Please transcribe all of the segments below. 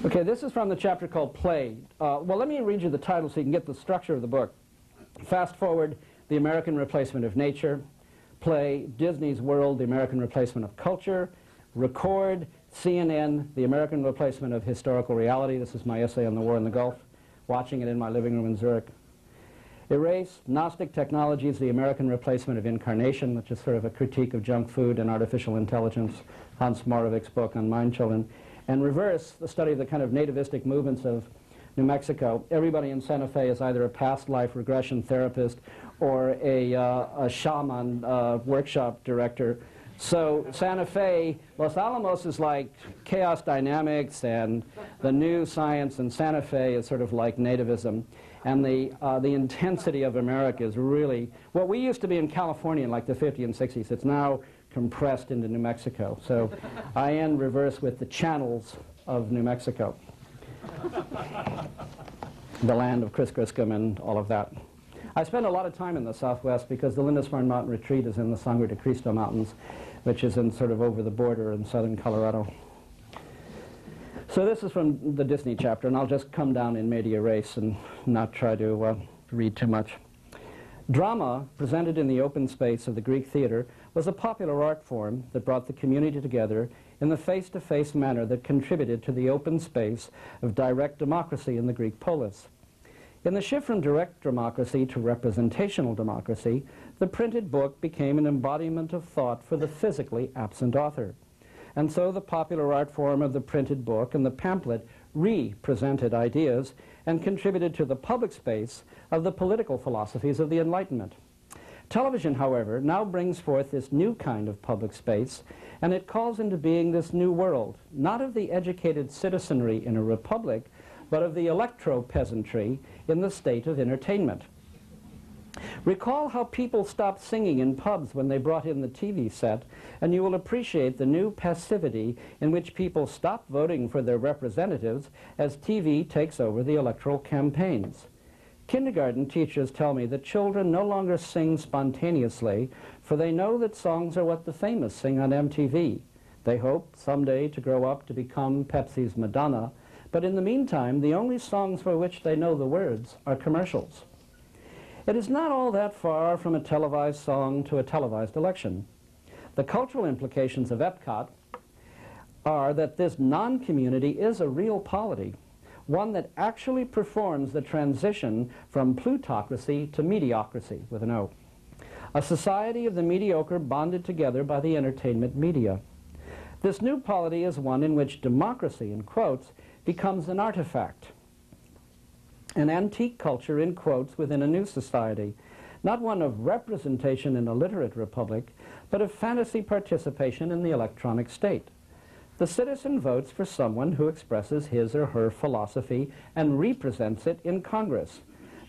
Okay, this is from the chapter called Play. Well, let me read you the title so you can get the structure of the book. Fast forward, The American Replacement of Nature. Play, Disney's World, The American Replacement of Culture. Record, CNN, The American Replacement of Historical Reality. This is my essay on the war in the Gulf, watching it in my living room in Zurich. Erase, Gnostic Technologies, The American Replacement of Incarnation, which is sort of a critique of junk food and artificial intelligence, Hans Moravic's book on Mind Children. And Reverse, the study of the kind of nativistic movements of New Mexico. Everybody in Santa Fe is either a past life regression therapist or a shaman workshop director. So Santa Fe, Los Alamos is like chaos dynamics and the new science, and Santa Fe is sort of like nativism. And the intensity of America is really, what we used to be in California in like the 50s and 60s, it's now compressed into New Mexico. So I end Reverse with the channels of New Mexico. The land of Chris Griscom and all of that. I spend a lot of time in the Southwest because the Lindisfarne Mountain Retreat is in the Sangre de Cristo Mountains, which is in sort of over the border in southern Colorado. So this is from the Disney chapter, and I'll just come down in media res and not try to read too much. Drama, presented in the open space of the Greek theater, was a popular art form that brought the community together in the face-to-face manner that contributed to the open space of direct democracy in the Greek polis. In the shift from direct democracy to representational democracy, the printed book became an embodiment of thought for the physically absent author. And so the popular art form of the printed book and the pamphlet re-presented ideas and contributed to the public space of the political philosophies of the Enlightenment. Television, however, now brings forth this new kind of public space, and it calls into being this new world, not of the educated citizenry in a republic, but of the electro-peasantry in the state of entertainment. Recall how people stopped singing in pubs when they brought in the TV set, and you will appreciate the new passivity in which people stop voting for their representatives as TV takes over the electoral campaigns. Kindergarten teachers tell me that children no longer sing spontaneously, for they know that songs are what the famous sing on MTV. They hope someday to grow up to become Pepsi's Madonna, but in the meantime, the only songs for which they know the words are commercials. It is not all that far from a televised song to a televised election. The cultural implications of Epcot are that this non-community is a real polity, one that actually performs the transition from plutocracy to mediocrity, with an O. A society of the mediocre bonded together by the entertainment media. This new polity is one in which democracy, in quotes, becomes an artifact, an antique culture, in quotes, within a new society, not one of representation in a literate republic, but of fantasy participation in the electronic state. The citizen votes for someone who expresses his or her philosophy and represents it in Congress.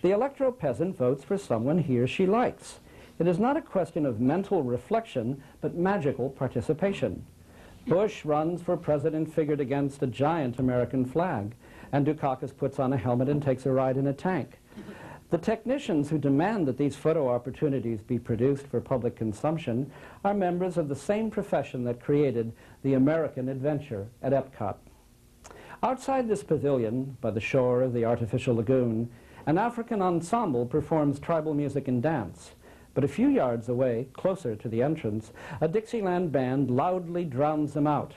The electro-peasant votes for someone he or she likes. It is not a question of mental reflection, but magical participation. Bush runs for president figured against a giant American flag, and Dukakis puts on a helmet and takes a ride in a tank. The technicians who demand that these photo opportunities be produced for public consumption are members of the same profession that created the American adventure at Epcot. Outside this pavilion, by the shore of the artificial lagoon, an African ensemble performs tribal music and dance. But a few yards away, closer to the entrance, a Dixieland band loudly drowns them out.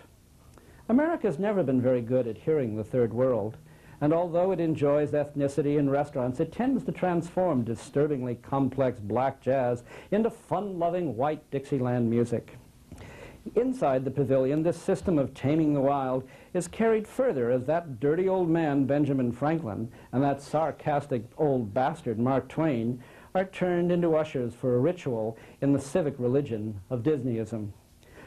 America has never been very good at hearing the third world, and although it enjoys ethnicity in restaurants, it tends to transform disturbingly complex black jazz into fun-loving white Dixieland music. Inside the pavilion, this system of taming the wild is carried further as that dirty old man, Benjamin Franklin, and that sarcastic old bastard, Mark Twain, are turned into ushers for a ritual in the civic religion of Disneyism.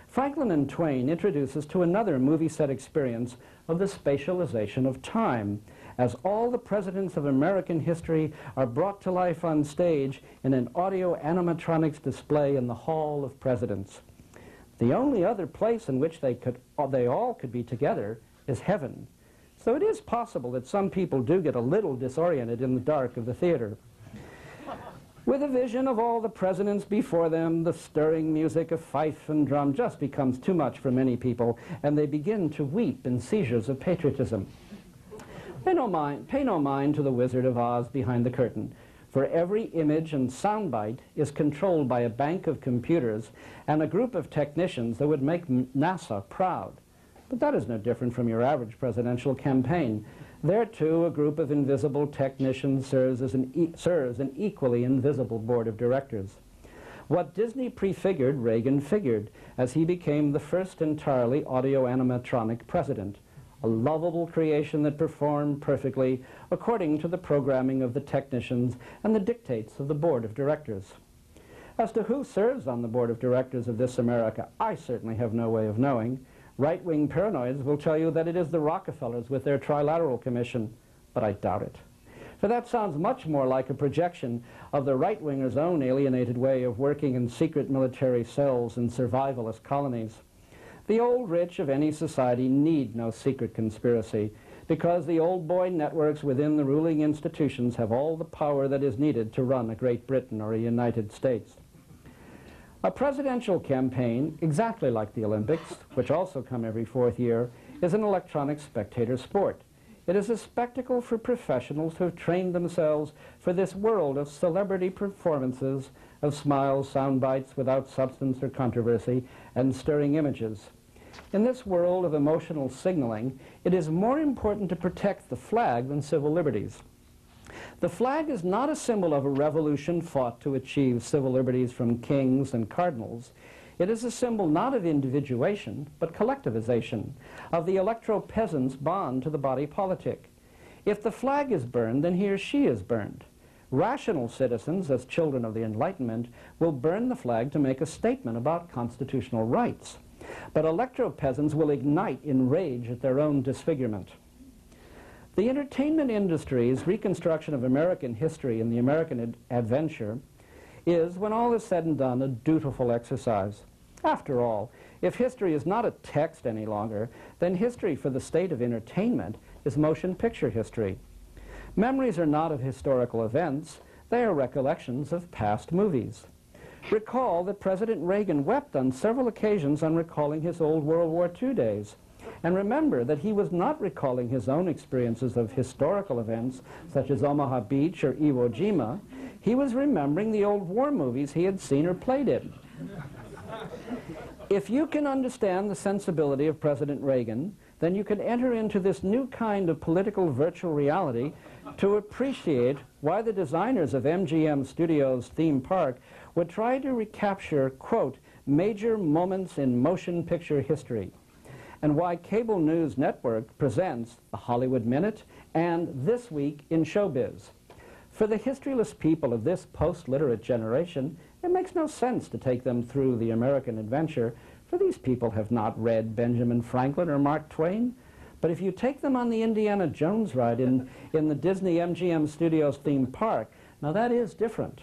Franklin and Twain introduce us to another movie set experience of the spatialization of time, as all the presidents of American history are brought to life on stage in an audio animatronics display in the Hall of Presidents. The only other place in which they all could be together is heaven. So it is possible that some people do get a little disoriented in the dark of the theater. With a vision of all the presidents before them, the stirring music of fife and drum just becomes too much for many people, and they begin to weep in seizures of patriotism. Pay no mind to the Wizard of Oz behind the curtain, for every image and soundbite is controlled by a bank of computers and a group of technicians that would make NASA proud. But that is no different from your average presidential campaign. There, too, a group of invisible technicians serves an equally invisible board of directors. What Disney prefigured, Reagan figured, as he became the first entirely audio-animatronic president, a lovable creation that performed perfectly according to the programming of the technicians and the dictates of the board of directors. As to who serves on the board of directors of This America, I certainly have no way of knowing. Right-wing paranoids will tell you that it is the Rockefellers with their Trilateral Commission, but I doubt it. For that sounds much more like a projection of the right-wingers' own alienated way of working in secret military cells and survivalist colonies. The old rich of any society need no secret conspiracy, because the old boy networks within the ruling institutions have all the power that is needed to run a Great Britain or a United States. A presidential campaign, exactly like the Olympics, which also come every fourth year, is an electronic spectator sport. It is a spectacle for professionals who have trained themselves for this world of celebrity performances, of smiles, sound bites without substance or controversy, and stirring images. In this world of emotional signaling, it is more important to protect the flag than civil liberties. The flag is not a symbol of a revolution fought to achieve civil liberties from kings and cardinals. It is a symbol not of individuation, but collectivization, of the electro-peasant's bond to the body politic. If the flag is burned, then he or she is burned. Rational citizens, as children of the Enlightenment, will burn the flag to make a statement about constitutional rights. But electro-peasants will ignite in rage at their own disfigurement. The entertainment industry's reconstruction of American history and the American adventure is, when all is said and done, a dutiful exercise. After all, if history is not a text any longer, then history for the state of entertainment is motion picture history. Memories are not of historical events, they are recollections of past movies. Recall that President Reagan wept on several occasions on recalling his old World War II days. And remember that he was not recalling his own experiences of historical events, such as Omaha Beach or Iwo Jima. He was remembering the old war movies he had seen or played in. If you can understand the sensibility of President Reagan, then you can enter into this new kind of political virtual reality to appreciate why the designers of MGM Studios' theme park would try to recapture, quote, major moments in motion picture history, and why Cable News Network presents the Hollywood Minute and This Week in Showbiz. For the historyless people of this post-literate generation, it makes no sense to take them through the American adventure, for these people have not read Benjamin Franklin or Mark Twain. But if you take them on the Indiana Jones ride in the Disney MGM Studios theme park, now that is different.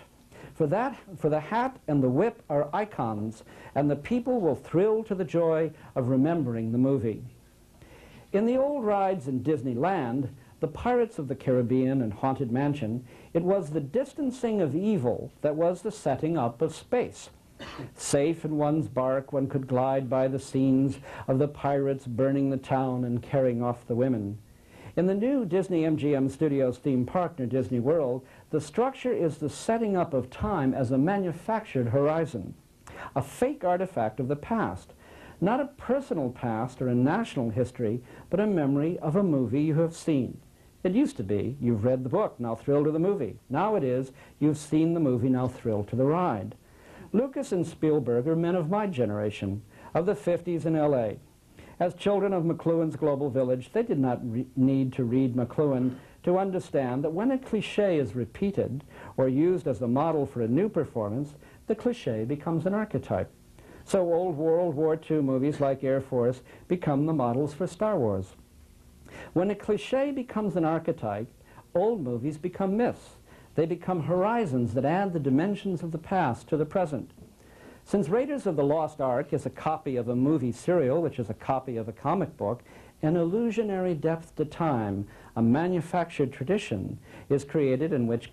For the hat and the whip are icons, and the people will thrill to the joy of remembering the movie. In the old rides in Disneyland, the Pirates of the Caribbean and Haunted Mansion, it was the distancing of evil that was the setting up of space. Safe in one's bark, one could glide by the scenes of the pirates burning the town and carrying off the women. In the new Disney MGM Studios theme park near Disney World, the structure is the setting up of time as a manufactured horizon, a fake artifact of the past, not a personal past or a national history, but a memory of a movie you have seen. It used to be, you've read the book, now thrill to the movie. Now it is, you've seen the movie, now thrill to the ride. Lucas and Spielberg are men of my generation, of the 50s in L.A. As children of McLuhan's Global Village, they did not need to read McLuhan to understand that when a cliché is repeated or used as a model for a new performance, the cliché becomes an archetype. So old World War II movies like Air Force become the models for Star Wars. When a cliché becomes an archetype, old movies become myths. They become horizons that add the dimensions of the past to the present. Since Raiders of the Lost Ark is a copy of a movie serial, which is a copy of a comic book, an illusionary depth to time, a manufactured tradition, is created in which